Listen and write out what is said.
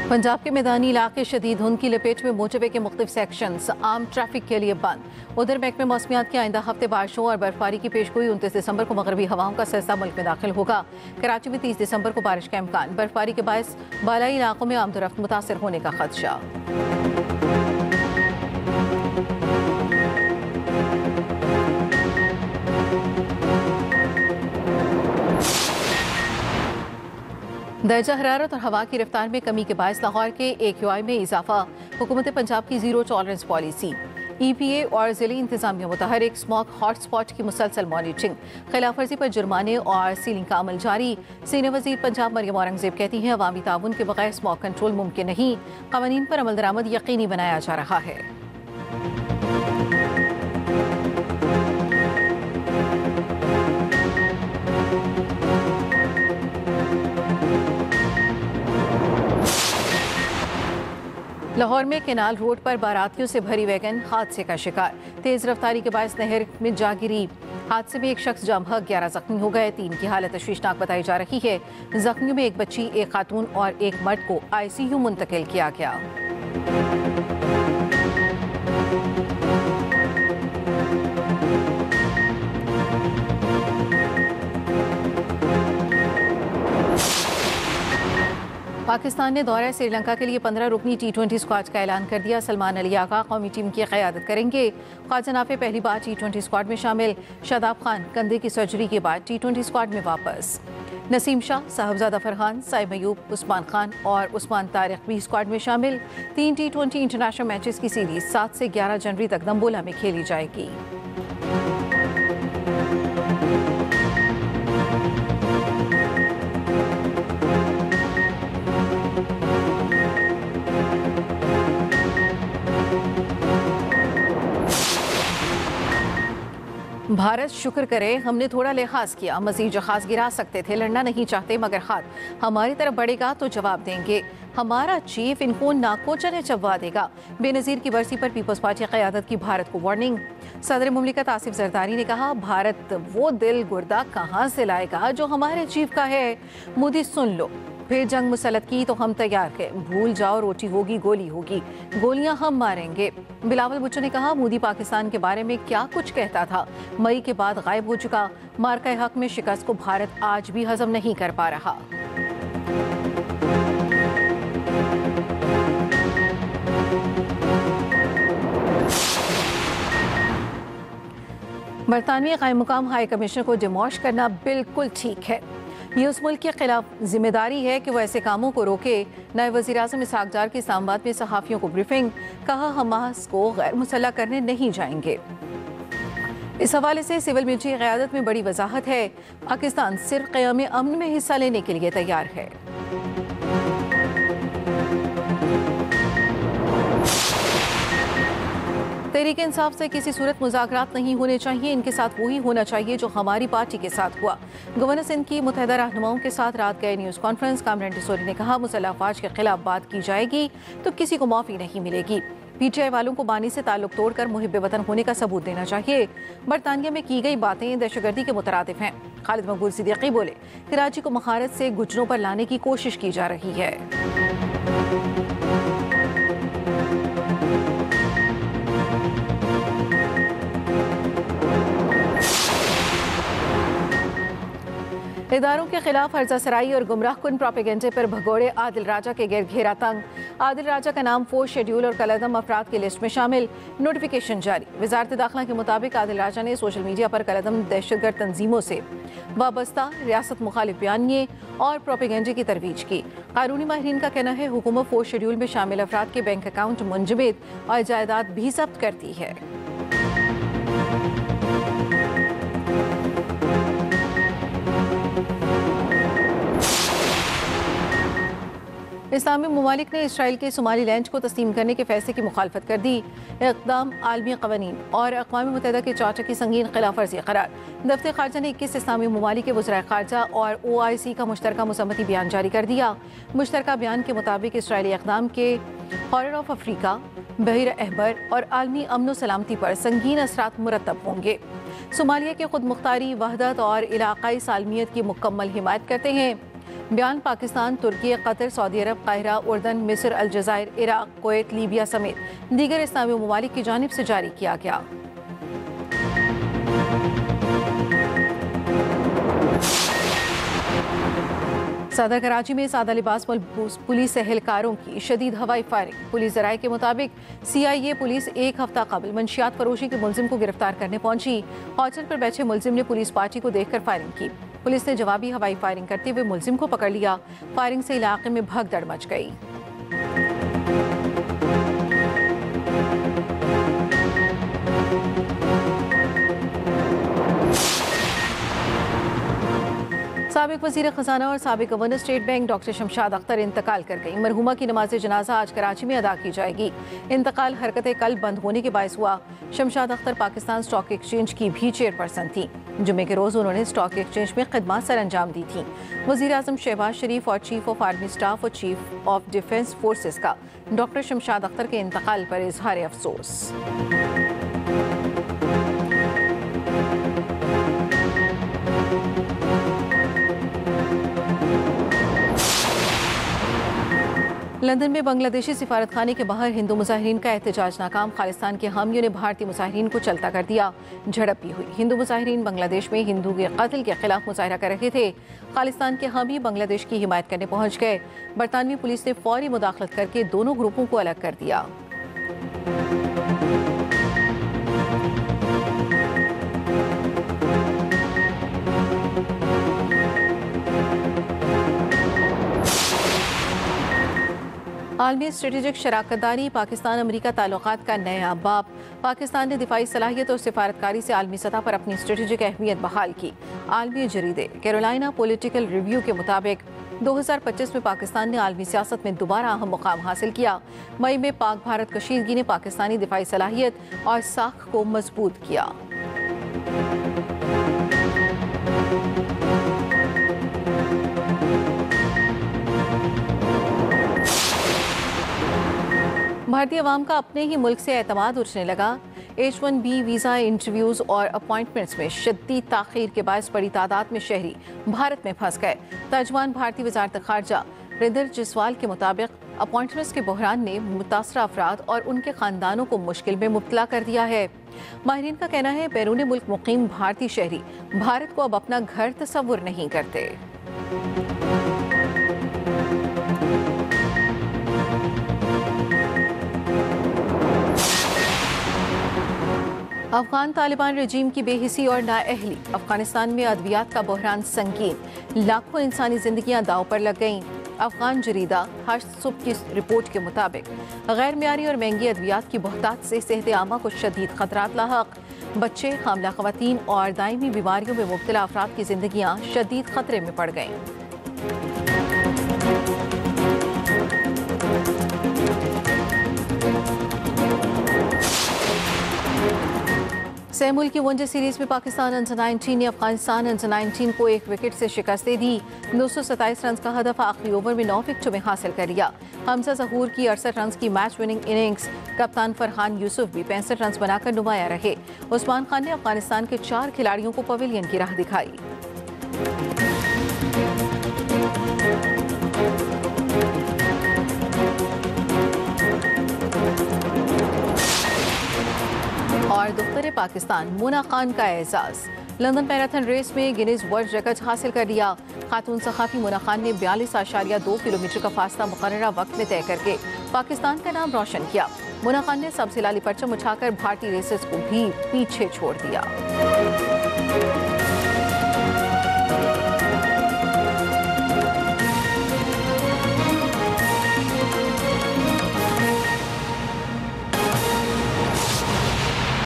पंजाब के मैदानी इलाके शदीद धुंध की लपेट में मोटरवे के मुख्तलिफ सेक्शंस आम ट्रैफिक के लिए बंद। उधर महकमे मौसमियात के आइंदा हफ्ते बारिशों और बर्फबारी की पेशगोई 29 दिसंबर को मगरबी हवाओं का सिलसिला मुल्क में दाखिल होगा। कराची में 30 दिसंबर को बारिश का इम्कान। बर्फबारी के बायस बालाई इलाकों में आमदोरफ्त मुतासर होने का खदशा। दर्जा हरारत और हवा की रफ्तार में कमी के बायस लाहौर के AQI में इजाफा। हुकूमत पंजाब की जीरो टॉलरेंस पॉलिसी। EPA और जिले इंतजामिया मुतहरिक। स्मॉग हॉट स्पॉट की मुसलसल मॉनिटरिंग। खिलाफवर्जी पर जुर्माने और सीलिंग का अमल जारी। सीनियर वजीर पंजाब मरियम औरंगजेब कहती हैं अवामी ताउन के बगैर स्मॉग कंट्रोल मुमकिन नहीं। क़वानीन पर अमल दरामद यकीनी बनाया जा रहा है। लाहौर में केनाल रोड पर बारातियों से भरी वैगन हादसे का शिकार। तेज रफ्तारी के बायस नहर में जा गिरी। हादसे में एक शख्स जाम बहक 11 जख्मी हो गए। 3 की हालत तशवीशनाक बताई जा रही है। जख्मियों में एक बच्ची, एक खातून और एक मर्द को ICU मुंतकिल किया गया। पाकिस्तान ने दौरे श्रीलंका के लिए 15 रुकनी T20 स्क्वाड का ऐलान कर दिया। सलमान अली आगा कौमी टीम की क़यादत करेंगे। ख्वाजा नाफे पहली बार T20 स्क्वाड में शामिल। शादाब खान कंधे की सर्जरी के बाद T20 स्क्वाड में वापस। नसीम शाह, साहबजादा फरहान, साइम अयूब, उस्मान खान और उस्मान तारिक भी स्क्वाड में शामिल। 3 T20 इंटरनेशनल मैचेस की सीरीज 7 से 11 जनवरी तक दम्बोला में खेली जाएगी। भारत शुक्र करे हमने थोड़ा लिहाज किया। मजीद जहाज गिरा सकते थे। लड़ना नहीं चाहते मगर हाथ हमारी तरफ बढ़ेगा तो जवाब देंगे। हमारा चीफ इनको नाको चले चबवा देगा। बेनज़ीर की बरसी पर पीपल्स पार्टी क़यादत की भारत को वार्निंग। सदर मुमलिकत आसिफ जरदारी ने कहा भारत वो दिल गुर्दा कहाँ से लाएगा जो हमारे चीफ का है। मोदी सुन लो, फिर जंग मुसलत की तो हम तैयार हैं। भूल जाओ रोटी होगी गोली होगी, गोलियां हम मारेंगे। बिलावल भुट्टो ने कहा मोदी पाकिस्तान के बारे में क्या कुछ कहता था, मई के बाद गायब हो चुका। मार्का हक में शिकस्त को भारत आज भी हजम नहीं कर पा रहा। बरतानवी कायम मुकाम हाई कमिश्नर को डिमॉश करना बिल्कुल ठीक है। ये उस मुल्क के खिलाफ जिम्मेदारी है कि वह ऐसे कामों को रोके। नायब वज़ीर आज़म इसहाक डार की इस्लामाबाद में सहाफ़ियों को ब्रीफिंग। कहा हमास को गैर मुसल्लह करने नहीं जाएंगे। इस हवाले से सिविल मिलिट्री क़यादत में बड़ी वजाहत है। पाकिस्तान सिर्फ क़याम अमन में हिस्सा लेने के लिए तैयार है। तहरीक इंसाफ से किसी सूरत मुज़ाकरात नहीं होने चाहिए। इनके साथ वही होना चाहिए जो हमारी पार्टी के साथ हुआ। गवर्नर सिंध की मुतहदा रहनुमाओं के साथ रात गए न्यूज़ कॉन्फ्रेंस। कामरान टिसोरी ने कहा मुसल्लह अफवाज के खिलाफ बात की जाएगी तो किसी को माफ़ी नहीं मिलेगी। PTI वालों को बानी से ताल्लुक तोड़कर मुहिब वतन होने का सबूत देना चाहिए। बरतानिया में की गई बातें दहशतगर्दी के मुतरादिफ हैं। खालिद मकबूल सिद्दीकी बोले कराची को महारत से गुजरों पर लाने की कोशिश की जा रही है। इदारों के खिलाफ हर्जा सराई और गुमराह कुन प्रोपेगेंडे पर भगोड़े आदिल राजा के गिर घेरा तंग। आदिल राजा का नाम फोर्स शेड्यूल और कलअदम अफराद की लिस्ट में शामिल। नोटिफिकेशन जारी। वजारत दाखिला के मुताबिक आदिल राजा ने सोशल मीडिया पर कलअदम दहशतगर्द तंजीमों से वाबस्ता रियासत मुखालिफ बयानिए और प्रोपेगेंडे की तरवीज की। कानूनी माहिरीन का कहना है हुकूमत फोर्स शेड्यूल में शामिल अफराद के बैंक अकाउंट मुंजमद और जायदाद भी जब्त करती है। इस्लामी ममालिक ने इसराइल के सोमाली लैंड को तस्लीम करने के फैसले की मुखालफत कर दी। इक़दाम आलमी क़वानीन और अक़वाम मुत्तहिदा के चार्टर की संगीन खिलाफ वर्जी करार। दफ्तर खारजा ने 21 इस्लामी ममालिक के वज़राए खारजा और OIC का मुश्तरका मुसम्मती बयान जारी कर दिया। मुश्तरका बयान के मुताबिक इसराइली इक़दाम के हॉर्न ऑफ अफ्रीका, बहर अहबर और आलमी अमन सलामती पर संगीन असरात मुरतब होंगे। सोमालिया के खुद मुख्तारी, वहदत और इलाकाई सालमियत की मुकम्मल हिमायत करते हैं। बयान पाकिस्तान, तुर्की, कतर, सऊदी अरब, काहिरा, उर्दन, मिस्र, अलजायर, इराक, कुवैत, लीबिया समेत दीगर इस्लामी ममालिक की जानिब से जारी किया गया। सदर कराची में सादा लिबास मलबूस पुलिस एहलकारों की शदीद हवाई फायरिंग। पुलिस जराये के मुताबिक CIA पुलिस एक हफ्ता कबल मंशियात फरोशी के मुलजिम को गिरफ्तार करने पहुंची। होटल पर बैठे मुलजिम ने पुलिस पार्टी को देखकर फायरिंग की। पुलिस ने जवाबी हवाई फायरिंग करते हुए मुलजिम को पकड़ लिया। फायरिंग से इलाके में भगदड़ मच गई। साबिक वज़ीर ख़ज़ाना और साबिक governor state bank doctor Shamshad Akhtar इंतकाल कर गई। मरहुमा की नमाज जनाजा आज कराची में अदा की जाएगी। इंतकाल हरकत कल बंद होने के बायस हुआ। शमशाद अख्तर पाकिस्तान स्टॉक एक्सचेंज की भी चेयरपर्सन थी। जुम्मे के रोज़ उन्होंने स्टॉक एक्सचेंज में खिदमत सर अंजाम दी थी। वज़ीर आज़म शहबाज शरीफ और चीफ ऑफ आर्मी स्टाफ और चीफ ऑफ डिफेंस फोर्सेस का डॉक्टर शमशाद अख्तर के इंतकाल पर इजहार अफसोस। लंदन में बांग्लादेशी सिफारत खाने के बाहर हिंदू मुजाहिरीन का एहतजाज नाकाम। खालिस्तान के हामियों ने भारतीय मुजाहिरीन को चलता कर दिया। झड़प भी हुई। हिंदू मुजाहिरीन बांग्लादेश में हिंदू के कत्ल के खिलाफ मुजाहरा कर रहे थे। खालिस्तान के हामी बांग्लादेश की हिमायत करने पहुंच गए। बरतानवी पुलिस ने फौरी मुदाखलत करके दोनों ग्रुपों को अलग कर दिया। आलमी स्ट्रेटेजिक शराकतदारी पाकिस्तान अमरीका ताल्लुकात का नया बाब। पाकिस्तान ने दिफाई सलाहियत और सिफारतकारी से आलमी सतह पर अपनी स्ट्रेटेजिक अहमियत बहाल की। आलमी जरीदे कैरोलिना पॉलिटिकल रिव्यू के मुताबिक 2025 में पाकिस्तान ने आलमी सियासत में दोबारा अहम मुकाम हासिल किया। मई में पाक भारत कशीदगी ने पाकिस्तानी दिफाई सलाहियत और साख को मजबूत किया। भारतीय अवाम का अपने ही मुल्क से एतमाद उठने लगा। H1B वीज़ा इंटरव्यूज़ और अपॉइंटमेंट्स में शदीद ताख़ीर के बायस बड़ी तादाद में शहरी भारत में फंस गए। तर्जुमान भारतीय वज़ारत ख़ारजा रिंदर जसवाल के मुताबिक अपॉइंटमेंट्स के बहरान ने मुतासरा अफराद और उनके ख़ानदानों को मुश्किल में मुब्तला कर दिया है। माहिरीन का कहना है बैरून मुल्क मुकीम भारतीय शहरी भारत को अब अपना घर तस्वुर नहीं करते। अफगान तालिबान रजीम की बेहिसी और नाअहली। अफगानिस्तान में अद्वियात का बहरान संगीन। लाखों इंसानी जिंदगियां दांव पर लग गईं। अफगान जरीदा हर्ष सुबह की रिपोर्ट के मुताबिक गैर मियारी और महंगी अद्वियात की बहुतात से सेहत आमा को शदीद खतरात लाहक। बच्चे, हामला खवातीन और दायमी बीमारियों में मुब्तला अफराद की जिंदगियां शदीद खतरे में पड़ गईं। सेमुल की वनडे सीरीज में पाकिस्तान अंडर-19 ने अफगानिस्तान अंडर-19 को 1 विकेट से शिकस्त दे दी। 227 रन का हदफ आखिरी ओवर में 9 विकेटों में हासिल कर लिया। हमजा ज़हूर की 68 रन की मैच विनिंग इनिंग्स। कप्तान फरहान यूसुफ भी 65 रन बनाकर नुमाया रहे। उस्मान खान ने अफगानिस्तान के 4 खिलाड़ियों को पवेलियन की राह दिखाई। और दुख्तर पाकिस्तान मोना खान का एजाज। लंदन मैराथन रेस में गिनीज वर्ल्ड रिकॉर्ड हासिल कर लिया। खातून सखाफी मोना खान ने 42.2 किलोमीटर का फासला मुकर्ररा वक्त में तय करके पाकिस्तान का नाम रोशन किया। मोना खान ने सबसे लाली परचम उठाकर भारतीय रेसर्स को भी पीछे छोड़ दिया।